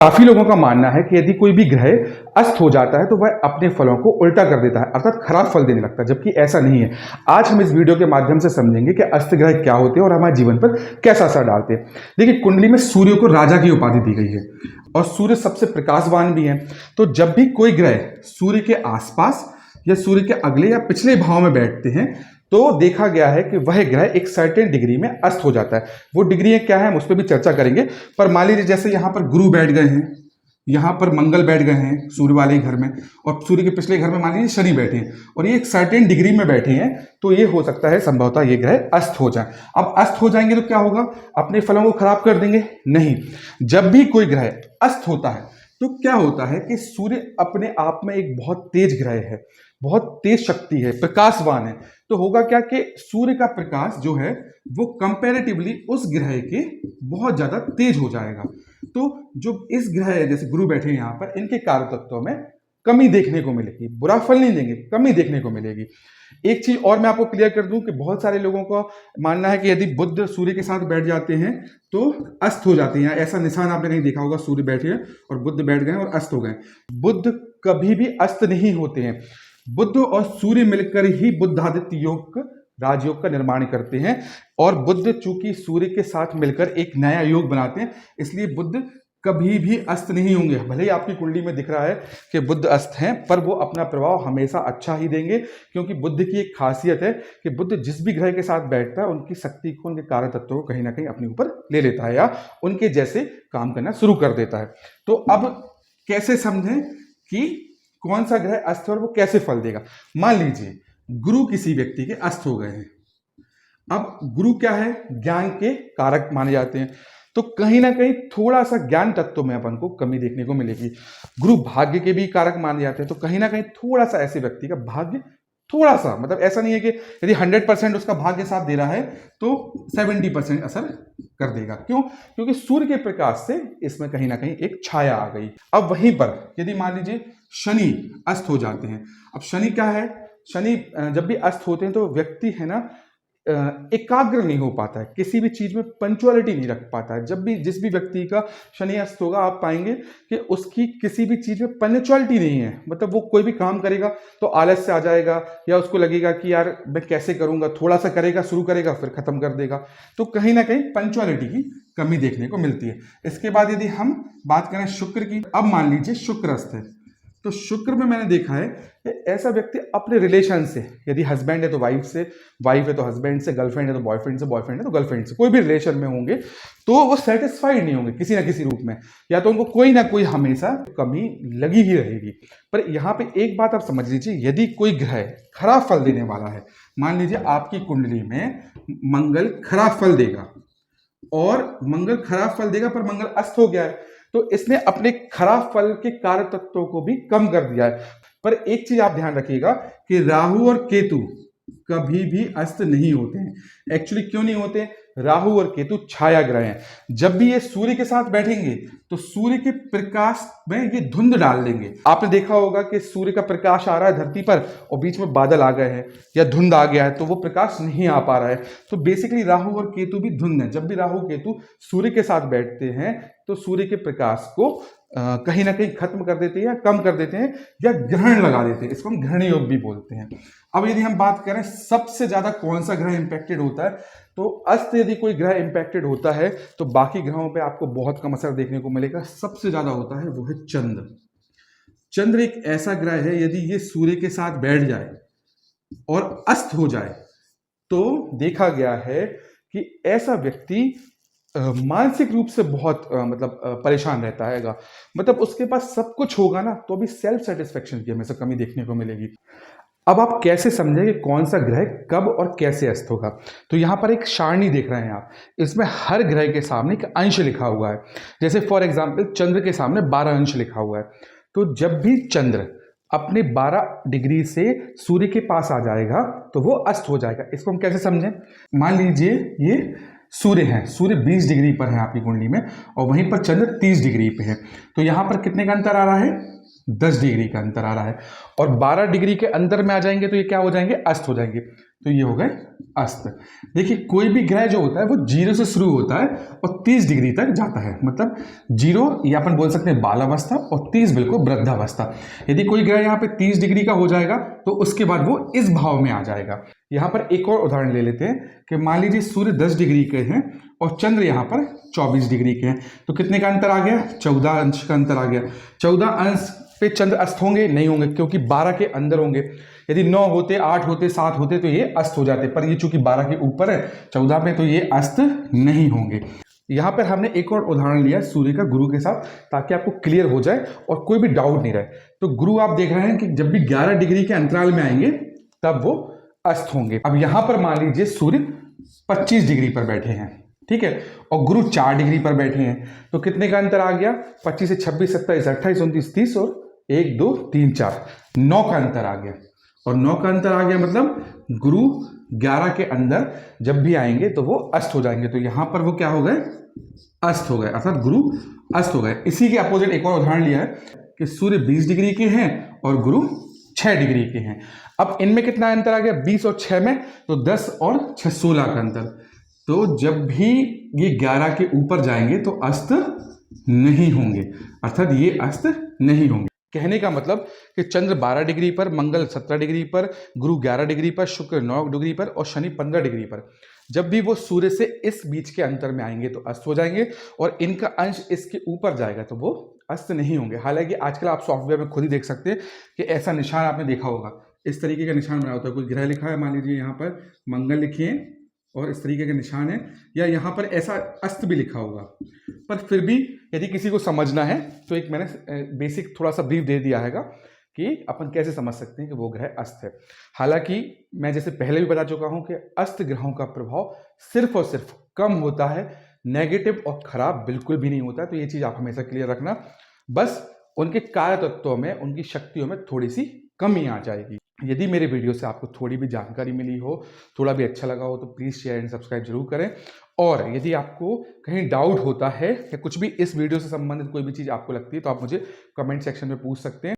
काफी लोगों का मानना है कि यदि कोई भी ग्रह अस्त हो जाता है तो वह अपने फलों को उल्टा कर देता है, अर्थात खराब फल देने लगता है, जबकि ऐसा नहीं है। आज हम इस वीडियो के माध्यम से समझेंगे कि अस्त ग्रह क्या होते हैं और हमारे जीवन पर कैसा असर डालते हैं। देखिए, कुंडली में सूर्य को राजा की उपाधि दी गई है और सूर्य सबसे प्रकाशवान भी है। तो जब भी कोई ग्रह सूर्य के आसपास या सूर्य के अगले या पिछले भाव में बैठते हैं तो देखा गया है कि वह ग्रह एक सर्टेन डिग्री में अस्त हो जाता है। वो डिग्री क्या है हम उस पर भी चर्चा करेंगे। पर मान लीजिए जैसे यहाँ पर गुरु बैठ गए हैं, यहाँ पर मंगल बैठ गए हैं सूर्य वाले घर में, और सूर्य के पिछले घर में मान लीजिए शनि बैठे हैं और ये एक सर्टेन डिग्री में बैठे हैं, तो ये हो सकता है संभवतः ये ग्रह अस्त हो जाए। अब अस्त हो जाएंगे तो क्या होगा, अपने फलों को खराब कर देंगे? नहीं। जब भी कोई ग्रह अस्त होता है तो क्या होता है कि सूर्य अपने आप में एक बहुत तेज ग्रह है, बहुत तेज शक्ति है, प्रकाशवान है। तो होगा क्या कि सूर्य का प्रकाश जो है वो कंपैरेटिवली उस ग्रह के बहुत ज्यादा तेज हो जाएगा। तो जो इस ग्रह जैसे गुरु बैठे हैं यहाँ पर, इनके कार्य तत्वों में कमी देखने को मिलेगी। बुरा फल नहीं देंगे, कमी देखने को मिलेगी। एक चीज और मैं आपको क्लियर कर दूं कि बहुत सारे लोगों का मानना है कि यदि बुध सूर्य के साथ बैठ जाते हैं तो अस्त हो जाते हैं। ऐसा निशान आपने नहीं देखा होगा, सूर्य बैठे हैं और बुध बैठ गए और अस्त हो गए। बुध कभी भी अस्त नहीं होते हैं। बुध और सूर्य मिलकर ही बुधादित्य योग, राजयोग का निर्माण करते हैं, और बुध चूंकि सूर्य के साथ मिलकर एक नया योग बनाते हैं, इसलिए बुध कभी भी अस्त नहीं होंगे। भले ही आपकी कुंडली में दिख रहा है कि बुध अस्त हैं, पर वो अपना प्रभाव हमेशा अच्छा ही देंगे, क्योंकि बुध की एक खासियत है कि बुध जिस भी ग्रह के साथ बैठता है उनकी शक्ति को, उनके कार्य तत्वों को कहीं ना कहीं अपने ऊपर ले लेता है या उनके जैसे काम करना शुरू कर देता है। तो अब कैसे समझें कि कौन सा ग्रह अस्त है और वो कैसे फल देगा। मान लीजिए गुरु किसी व्यक्ति के अस्त हो गए हैं। अब गुरु क्या है, ज्ञान के कारक माने जाते हैं, तो कहीं ना कहीं थोड़ा सा ज्ञान तत्व में अपन को कमी देखने को मिलेगी। गुरु भाग्य के भी कारक माने जाते हैं, तो कहीं ना कहीं थोड़ा सा ऐसे व्यक्ति का भाग्य थोड़ा सा, मतलब ऐसा नहीं है कि यदि 100% उसका भाग्य साथ दे रहा है तो 70% असर कर देगा। क्यों? क्योंकि सूर्य के प्रकाश से इसमें कहीं ना कहीं एक छाया आ गई। अब वहीं पर यदि मान लीजिए शनि अस्त हो जाते हैं। अब शनि क्या है, शनि जब भी अस्त होते हैं तो व्यक्ति है ना एकाग्र नहीं हो पाता है, किसी भी चीज में पंचुअलिटी नहीं रख पाता है। जब भी जिस भी व्यक्ति का शनि अस्त होगा आप पाएंगे कि उसकी किसी भी चीज में पंचुअलिटी नहीं है। मतलब वो कोई भी काम करेगा तो आलस से आ जाएगा, या उसको लगेगा कि यार मैं कैसे करूंगा, थोड़ा सा करेगा, शुरू करेगा फिर खत्म कर देगा। तो कहीं ना कहीं पंचुअलिटी की कमी देखने को मिलती है। इसके बाद यदि हम बात करें शुक्र की, अब मान लीजिए शुक्र अस्त है, तो शुक्र में मैंने देखा है कि ऐसा व्यक्ति अपने रिलेशन से, यदि हस्बैंड है तो वाइफ से, वाइफ है तो हस्बैंड से, गर्लफ्रेंड है तो बॉयफ्रेंड से, बॉयफ्रेंड है तो गर्लफ्रेंड से, कोई भी रिलेशन में होंगे तो वो सेटिस्फाइड नहीं होंगे किसी ना किसी रूप में, या तो उनको कोई ना कोई हमेशा कमी लगी ही रहेगी। पर यहाँ पे एक बात आप समझ लीजिए, यदि कोई ग्रह खराब फल देने वाला है, मान लीजिए आपकी कुंडली में मंगल खराब फल देगा और मंगल खराब फल देगा पर मंगल अस्त हो गया है, तो इसने अपने खराब फल के कार्य तत्वों को भी कम कर दिया है। पर एक चीज आप ध्यान रखिएगा कि राहु और केतु कभी भी अस्त नहीं होते हैं। एक्चुअली क्यों नहीं होते? राहु और केतु छाया ग्रह हैं। जब भी ये सूर्य के साथ बैठेंगे तो सूर्य के प्रकाश में ये धुंध डाल देंगे। आपने देखा होगा कि सूर्य का प्रकाश आ रहा है धरती पर और बीच में बादल आ गए हैं या धुंध आ गया है, तो वो प्रकाश नहीं आ पा रहा है। तो बेसिकली राहु और केतु भी धुंध है। जब भी राहु केतु सूर्य के साथ बैठते हैं तो सूर्य के प्रकाश को कहीं ना कहीं खत्म कर देते हैं या कम कर देते हैं या ग्रहण लगा देते हैं। इसको हम ग्रहण योग भी बोलते हैं। अब यदि हम बात करें सबसे ज्यादा कौन सा ग्रह इंपैक्टेड होता है, तो अस्त यदि कोई ग्रह इंपैक्टेड होता है तो बाकी ग्रहों पे आपको बहुत कम असर देखने को मिलेगा। सबसे ज्यादा होता है वो है चंद्र। चंद्र एक ऐसा ग्रह है, यदि ये सूर्य के साथ बैठ जाए और अस्त हो जाए तो देखा गया है कि ऐसा व्यक्ति मानसिक रूप से बहुत परेशान रहता है। मतलब उसके पास सब कुछ होगा ना तो भी सेल्फ सेटिस्फेक्शन की हमेशा कमी देखने को मिलेगी। अब आप कैसे समझें कि कौन सा ग्रह कब और कैसे अस्त होगा? तो यहाँ पर एक सारणी देख रहे हैं आप, इसमें हर ग्रह के सामने एक अंश लिखा हुआ है। जैसे फॉर एग्जाम्पल चंद्र के सामने 12 अंश लिखा हुआ है। तो जब भी चंद्र अपने 12 डिग्री से सूर्य के पास आ जाएगा तो वो अस्त हो जाएगा। इसको हम कैसे समझें? मान लीजिए ये सूर्य है, सूर्य 20 डिग्री पर है आपकी कुंडली में और वहीं पर चंद्र 30 डिग्री पे है, तो यहाँ पर कितने का अंतर आ रहा है? 10 डिग्री का अंतर आ रहा है। और 12 डिग्री के अंतर में आ जाएंगे तो ये क्या हो जाएंगे? अस्त हो जाएंगे। तो ये हो गए अस्त। देखिए कोई भी ग्रह जो होता है वो 0 से शुरू होता है और 30 डिग्री तक जाता है, मतलब 0 या अपन बोल सकते हैं बालावस्था और 30 बिल्कुल वृद्धावस्था। यदि कोई ग्रह यहाँ पे 30 डिग्री का हो जाएगा तो उसके बाद वो इस भाव में आ जाएगा। यहाँ पर एक और उदाहरण ले लेते हैं कि मान लीजिए सूर्य 10 डिग्री के हैं और चंद्र यहाँ पर 24 डिग्री के हैं, तो कितने का अंतर आ गया? 14 अंश का अंतर आ गया। 14 अंश पे चंद्र अस्त होंगे? नहीं होंगे, क्योंकि 12 के अंदर होंगे। यदि 9 होते, 8 होते, 7 होते तो ये अस्त हो जाते, पर ये चूंकि 12 के ऊपर है 14 पे, तो ये अस्त नहीं होंगे। यहाँ पर हमने एक और उदाहरण लिया सूर्य का गुरु के साथ, ताकि आपको क्लियर हो जाए और कोई भी डाउट नहीं रहे। तो गुरु आप देख रहे हैं कि जब भी 11 डिग्री के अंतराल में आएंगे तब वो अस्त होंगे। अब यहां पर मान लीजिए सूर्य 25 डिग्री पर बैठे हैं, ठीक है, और गुरु 4 डिग्री पर बैठे हैं, तो कितने का अंतर आ गया? 25 से 26, 27, 28, 29, 30 और 1, 2, 3, 4, 9 का अंतर आ गया। और 9 का अंतर आ गया मतलब गुरु 11 के अंदर जब भी आएंगे तो वो अस्त हो जाएंगे। तो यहां पर वो क्या हो गए? अस्त हो गए, अर्थात गुरु अस्त हो गए। इसी के अपोजिट एक और उदाहरण लिया है कि सूर्य 20 डिग्री के हैं और गुरु 6 डिग्री के हैं। अब इनमें कितना अंतर आ गया? 20 और 6 में, तो 10 और 6, 16 का अंतर। तो जब भी ये 11 के ऊपर जाएंगे तो अस्त नहीं होंगे, अर्थात ये अस्त नहीं होंगे। कहने का मतलब कि चंद्र 12 डिग्री पर, मंगल 17 डिग्री पर, गुरु 11 डिग्री पर, शुक्र 9 डिग्री पर और शनि 15 डिग्री पर, जब भी वो सूर्य से इस बीच के अंतर में आएंगे तो अस्त हो जाएंगे, और इनका अंश इसके ऊपर जाएगा तो वो अस्त नहीं होंगे। हालांकि आजकल आप सॉफ्टवेयर में खुद ही देख सकते हैं कि ऐसा निशान आपने देखा होगा, इस तरीके का निशान बना होता है। कोई ग्रह लिखा है, मान लीजिए यहाँ पर मंगल लिखिए और इस तरीके के निशान है, या यहाँ पर ऐसा अस्त भी लिखा होगा। पर फिर भी यदि किसी को समझना है तो एक मैंने बेसिक थोड़ा सा ब्रीफ दे दिया हैगा कि अपन कैसे समझ सकते हैं कि वो ग्रह अस्त है। हालांकि मैं जैसे पहले भी बता चुका हूं कि अस्त ग्रहों का प्रभाव सिर्फ और सिर्फ कम होता है, नेगेटिव और खराब बिल्कुल भी नहीं होता। तो ये चीज आप हमेशा क्लियर रखना, बस उनके कार्य तत्वों में, उनकी शक्तियों में थोड़ी सी कमी आ जाएगी। यदि मेरे वीडियो से आपको थोड़ी भी जानकारी मिली हो, थोड़ा भी अच्छा लगा हो, तो प्लीज़ शेयर एंड सब्सक्राइब जरूर करें। और यदि आपको कहीं डाउट होता है या कुछ भी इस वीडियो से संबंधित कोई भी चीज़ आपको लगती है तो आप मुझे कमेंट सेक्शन में पूछ सकते हैं।